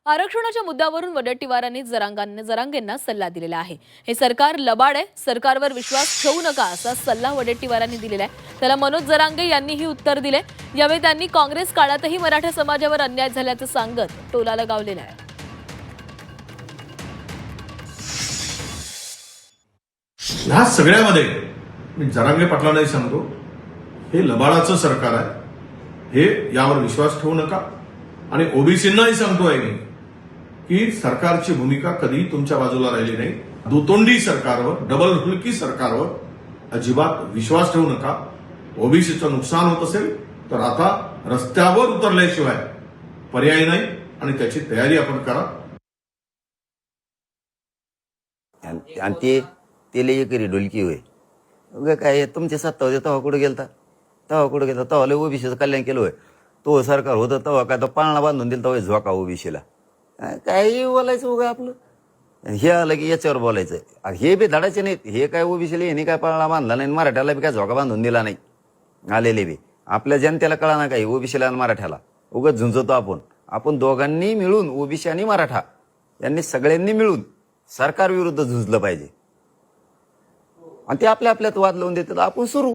आरक्षणाच्या मुद्द्यावरून वडेट्टीवारांनी जरांगेंना सल्ला दिलेला आहे। हे सरकार लबाड आहे, सरकारवर विश्वास ठेवू नका असा सल्ला वडेट्टीवारांनी दिलेला आहे। त्याला मनोज जरांगे यांनीही उत्तर दिले। यावेळी त्यांनी काँग्रेस काळातही मराठा समाजावर अन्याय झाल्याचं सांगत टोला लगावलेला आहे। ह्या सगळ्यामध्ये मी जरांगे पाटलांनाही सांगतो, हे लबाडाचं सरकार आहे, हे यावर विश्वास ठेवू नका। आणि ओबीसींनाही सांगतोय मी की सरकारची भूमिका कधी तुमच्या बाजूला राहिली नाही। दुतोंडी सरकारवर, डबल हुलकी सरकारवर अजिबात विश्वास ठेवू नका। ओबीसीचं नुकसान होत असेल तर आता रस्त्यावर उतरल्याशिवाय पर्याय नाही आणि त्याची तयारी आपण करा। आणि ते लई करी डोलकी होय उगा काय तुमच्या सत्ता होते तेव्हा कुठे गेलता, तेव्हा लय ओबीसीचं कल्याण केलं होय। तो सरकार होतं तेव्हा काय तो पाळणा बांधून दिला तेव्हा झोका ओबीसीला, काही बोलायचं उगा आपलं। हे आलं की याच्यावर बोलायचं, हे बी धडाचे नाहीत। हे काय ओबीसीला यांनी काय पाळणा बांधला नाही, मराठ्याला बी काय झोका बांधून दिला नाही। आलेले बी आपल्या जनतेला कळा ना काही ओबीसीला आणि मराठ्याला उगाच झुंजतो आपण दोघांनी मिळून, ओबीसी आणि मराठा यांनी सगळ्यांनी मिळून सरकार विरुद्ध झुंजलं पाहिजे। आणि ते आपल्या आपल्यात वाद लावून देतात, आपण सुरू